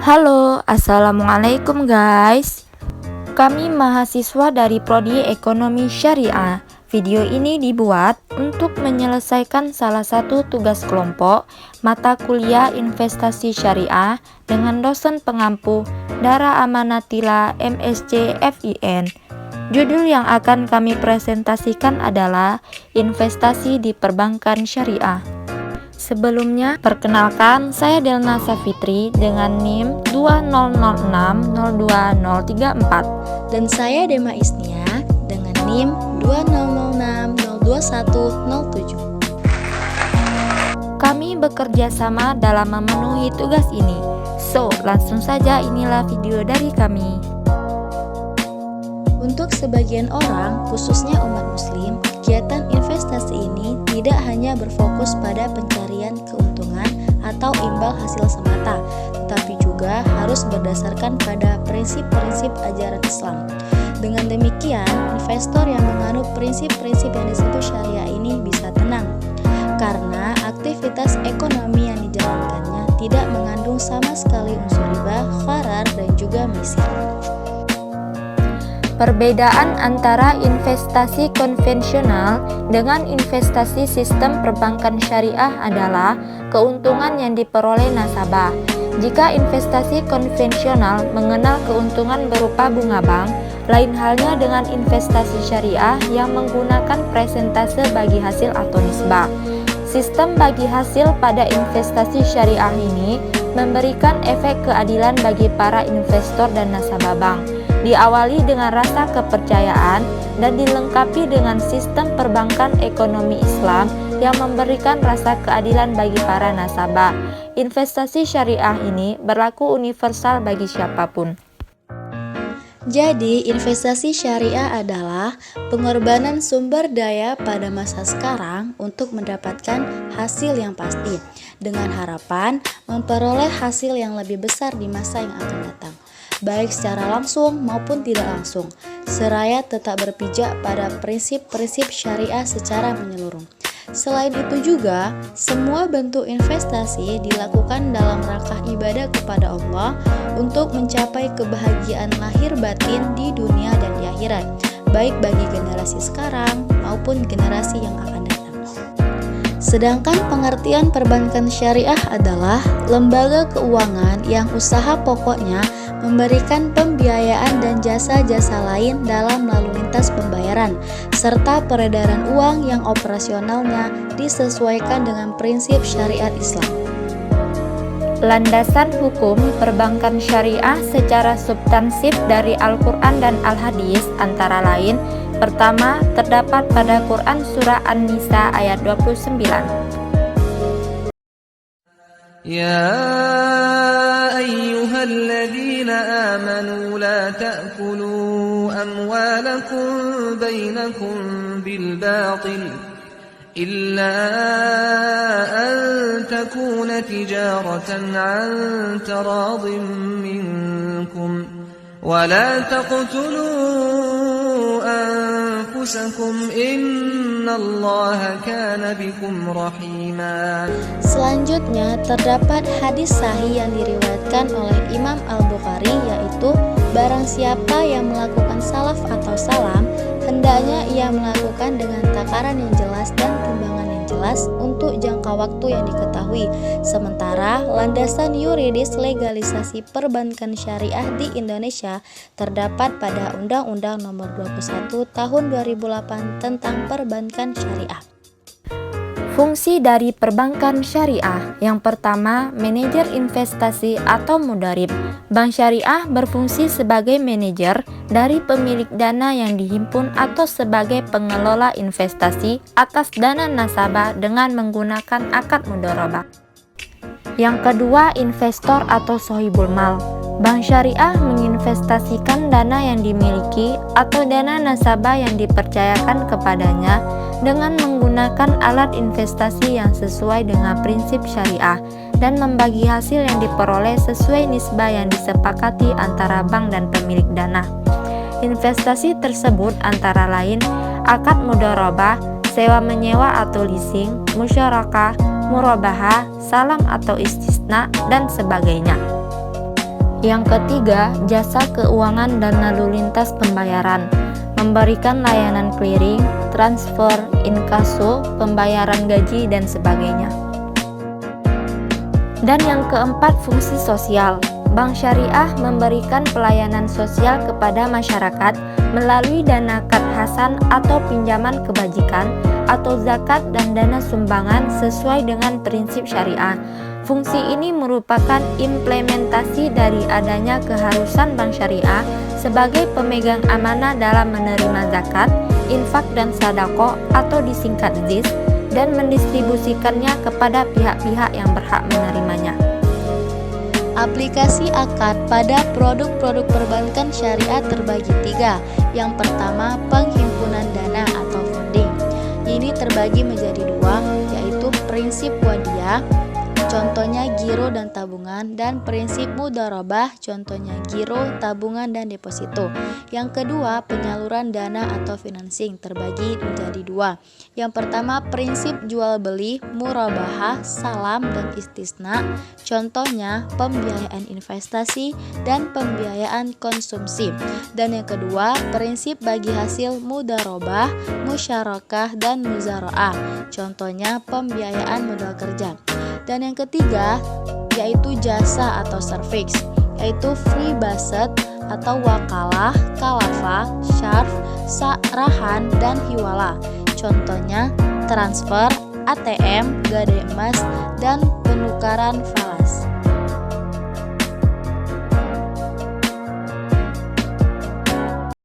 Halo, assalamualaikum guys. Kami mahasiswa dari Prodi Ekonomi Syariah. Video ini dibuat untuk menyelesaikan salah satu tugas kelompok mata kuliah investasi syariah dengan dosen pengampu Dara Amanatila MSc FIN. Judul yang akan kami presentasikan adalah Investasi di Perbankan Syariah. Sebelumnya, perkenalkan saya Delna Safitri dengan NIM 2006020034 dan saya Dema Isnia dengan NIM 20060217. Kami bekerja sama dalam memenuhi tugas ini. So, langsung saja inilah video dari kami. Untuk sebagian orang, khususnya umat muslim, kegiatan investasi ini tidak hanya berfokus pada pencarian keuntungan atau imbal hasil semata, tetapi juga harus berdasarkan pada prinsip-prinsip ajaran Islam. Dengan demikian, investor yang menganut prinsip-prinsip yang disebut syariah ini bisa tenang, karena aktivitas ekonomi yang dijalankannya tidak mengandung sama sekali unsur riba, gharar, dan juga misir. Perbedaan antara investasi konvensional dengan investasi sistem perbankan syariah adalah keuntungan yang diperoleh nasabah. Jika investasi konvensional mengenal keuntungan berupa bunga bank, lain halnya dengan investasi syariah yang menggunakan persentase bagi hasil atau nisbah. Sistem bagi hasil pada investasi syariah ini memberikan efek keadilan bagi para investor dan nasabah bank. Diawali dengan rasa kepercayaan dan dilengkapi dengan sistem perbankan ekonomi Islam yang memberikan rasa keadilan bagi para nasabah. Investasi syariah ini berlaku universal bagi siapapun. Jadi, investasi syariah adalah pengorbanan sumber daya pada masa sekarang untuk mendapatkan hasil yang pasti, dengan harapan memperoleh hasil yang lebih besar di masa yang akan datang, baik secara langsung maupun tidak langsung, seraya tetap berpijak pada prinsip-prinsip syariah secara menyeluruh. Selain itu juga, semua bentuk investasi dilakukan dalam rangka ibadah kepada Allah untuk mencapai kebahagiaan lahir batin di dunia dan di akhirat, baik bagi generasi sekarang maupun generasi yang akan datang. Sedangkan pengertian perbankan syariah adalah lembaga keuangan yang usaha pokoknya memberikan pembiayaan dan jasa-jasa lain dalam lalu lintas pembayaran, serta peredaran uang yang operasionalnya disesuaikan dengan prinsip syariat Islam. Landasan hukum perbankan syariah secara substansif dari Al-Quran dan Al-Hadis antara lain: pertama, terdapat pada Quran Surah An-Nisa ayat 29. Ya ayyuhalladzina amanu la ta'kulu amwalakum bainakum bil batil illa an takuna tijaratan an taradin minkum wa la taqtulu أنفسكم إن الله كان بكم رحيما. Selanjutnya terdapat hadis sahih yang diriwayatkan oleh Imam Al-Bukhari, yaitu barang siapa yang melakukan salaf atau salam, hendaknya ia melakukan dengan takaran yang jelas dan timbangan yang jelas untuk jangka waktu yang diketahui. Sementara landasan yuridis legalisasi perbankan syariah di Indonesia terdapat pada Undang-Undang Nomor 21 Tahun 2008 tentang Perbankan Syariah. Fungsi dari perbankan syariah. Yang pertama, manajer investasi atau mudarib. Bank syariah berfungsi sebagai manajer dari pemilik dana yang dihimpun atau sebagai pengelola investasi atas dana nasabah dengan menggunakan akad mudharabah. Yang kedua, investor atau sohibul mal. Bank syariah menginvestasikan dana yang dimiliki atau dana nasabah yang dipercayakan kepadanya dengan menggunakan alat investasi yang sesuai dengan prinsip syariah dan membagi hasil yang diperoleh sesuai nisbah yang disepakati antara bank dan pemilik dana. Investasi tersebut antara lain akad mudharabah, sewa menyewa atau leasing, musyarakah, murabahah, salam atau istisna, dan sebagainya. Yang ketiga, jasa keuangan dan lalu lintas pembayaran, memberikan layanan clearing, transfer, inkaso, pembayaran gaji, dan sebagainya. Dan yang keempat, fungsi sosial. Bank Syariah memberikan pelayanan sosial kepada masyarakat melalui dana kadhasan atau pinjaman kebajikan atau zakat dan dana sumbangan sesuai dengan prinsip syariah. Fungsi ini merupakan implementasi dari adanya keharusan Bank Syariah sebagai pemegang amanah dalam menerima zakat, infak dan sedekah atau disingkat ZIS, dan mendistribusikannya kepada pihak-pihak yang berhak menerimanya. Aplikasi akad pada produk-produk perbankan syariah terbagi 3. Yang pertama, penghimpunan dana atau funding. Ini terbagi menjadi 2, yaitu prinsip wadiah, contohnya giro dan tabungan, dan prinsip mudharabah, contohnya giro, tabungan, dan deposito. Yang kedua, penyaluran dana atau financing terbagi menjadi 2. Yang pertama, prinsip jual beli, murabahah, salam, dan istisna, contohnya pembiayaan investasi dan pembiayaan konsumsi. Dan yang kedua, prinsip bagi hasil mudharabah, musyarakah, dan muzaraah, contohnya pembiayaan modal kerja. Dan yang ketiga, yaitu jasa atau service, yaitu free based atau wakalah, kalafah, syarf, sarahan, dan hiwalah, contohnya transfer, ATM, gadai emas, dan penukaran falas.